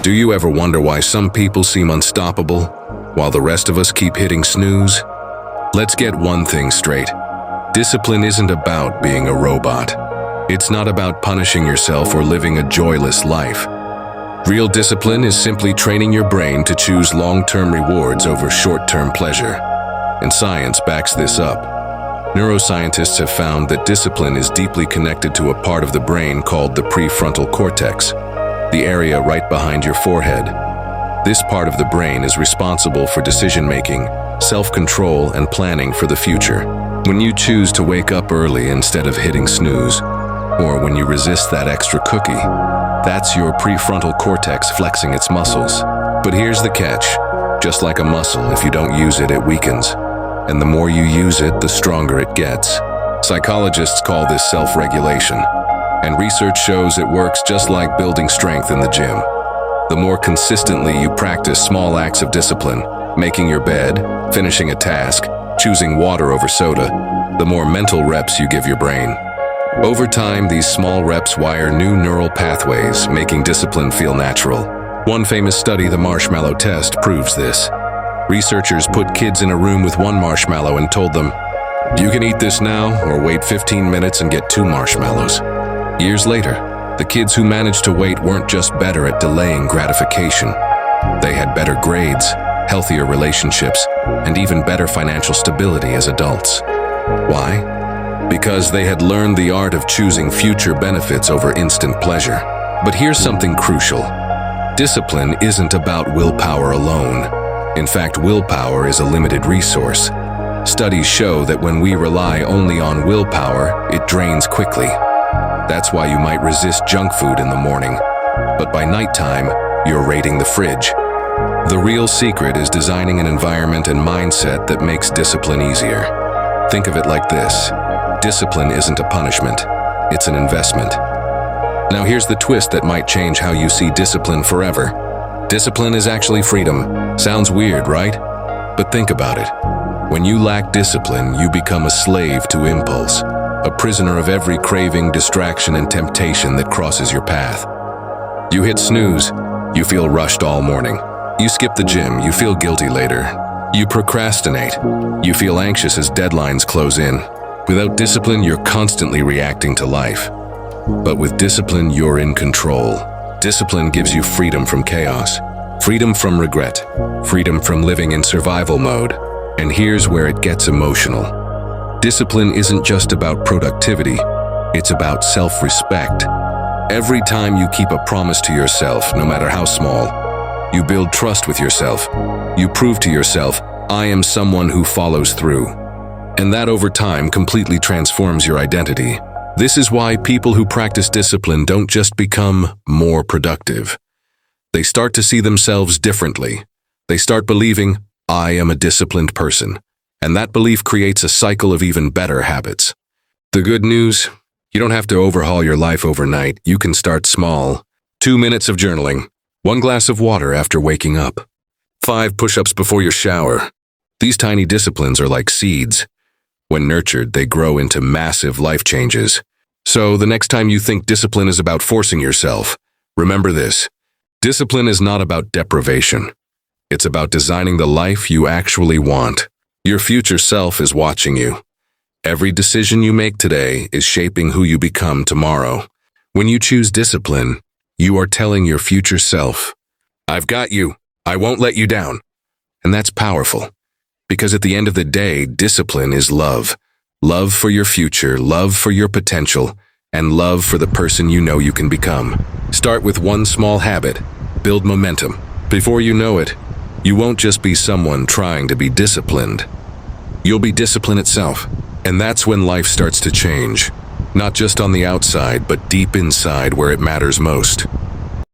Do you ever wonder why some people seem unstoppable, while the rest of us keep hitting snooze? Let's get one thing straight. Discipline isn't about being a robot. It's not about punishing yourself or living a joyless life. Real discipline is simply training your brain to choose long-term rewards over short-term pleasure. And science backs this up. Neuroscientists have found that discipline is deeply connected to a part of the brain called the prefrontal cortex, the area right behind your forehead. This part of the brain is responsible for decision-making, self-control, and planning for the future. When you choose to wake up early instead of hitting snooze, or when you resist that extra cookie, that's your prefrontal cortex flexing its muscles. But here's the catch. Just like a muscle, if you don't use it, it weakens. And the more you use it, the stronger it gets. Psychologists call this self-regulation. And research shows it works just like building strength in the gym. The more consistently you practice small acts of discipline, making your bed, finishing a task, choosing water over soda, the more mental reps you give your brain. Over time, these small reps wire new neural pathways, making discipline feel natural. One famous study, the marshmallow test, proves this. Researchers put kids in a room with one marshmallow and told them, "You can eat this now or wait 15 minutes and get 2 marshmallows." Years later, the kids who managed to wait weren't just better at delaying gratification. They had better grades, healthier relationships, and even better financial stability as adults. Why? Because they had learned the art of choosing future benefits over instant pleasure. But here's something crucial. Discipline isn't about willpower alone. In fact, willpower is a limited resource. Studies show that when we rely only on willpower, it drains quickly. That's why you might resist junk food in the morning, but by nighttime, you're raiding the fridge. The real secret is designing an environment and mindset that makes discipline easier. Think of it like this. Discipline isn't a punishment, it's an investment. Now here's the twist that might change how you see discipline forever. Discipline is actually freedom. Sounds weird, right? But think about it. When you lack discipline, you become a slave to impulse, a prisoner of every craving, distraction, and temptation that crosses your path. You hit snooze, you feel rushed all morning. You skip the gym, you feel guilty later. You procrastinate, you feel anxious as deadlines close in. Without discipline, you're constantly reacting to life. But with discipline, you're in control. Discipline gives you freedom from chaos, freedom from regret, freedom from living in survival mode. And here's where it gets emotional. Discipline isn't just about productivity, it's about self-respect. Every time you keep a promise to yourself, no matter how small, you build trust with yourself. You prove to yourself, I am someone who follows through. And that over time completely transforms your identity. This is why people who practice discipline don't just become more productive. They start to see themselves differently. They start believing, I am a disciplined person. And that belief creates a cycle of even better habits. The good news, you don't have to overhaul your life overnight. You can start small. 2 minutes of journaling, 1 glass of water after waking up, 5 push-ups before your shower. These tiny disciplines are like seeds. When nurtured, they grow into massive life changes. So the next time you think discipline is about forcing yourself, remember this. Discipline is not about deprivation. It's about designing the life you actually want. Your future self is watching you. Every decision you make today is shaping who you become tomorrow. When you choose discipline, you are telling your future self, I've got you. I won't let you down. And that's powerful. Because at the end of the day, discipline is love. Love for your future, love for your potential, and love for the person you know you can become. Start with one small habit. Build momentum. Before you know it, you won't just be someone trying to be disciplined. You'll be discipline itself. And that's when life starts to change. Not just on the outside, but deep inside where it matters most.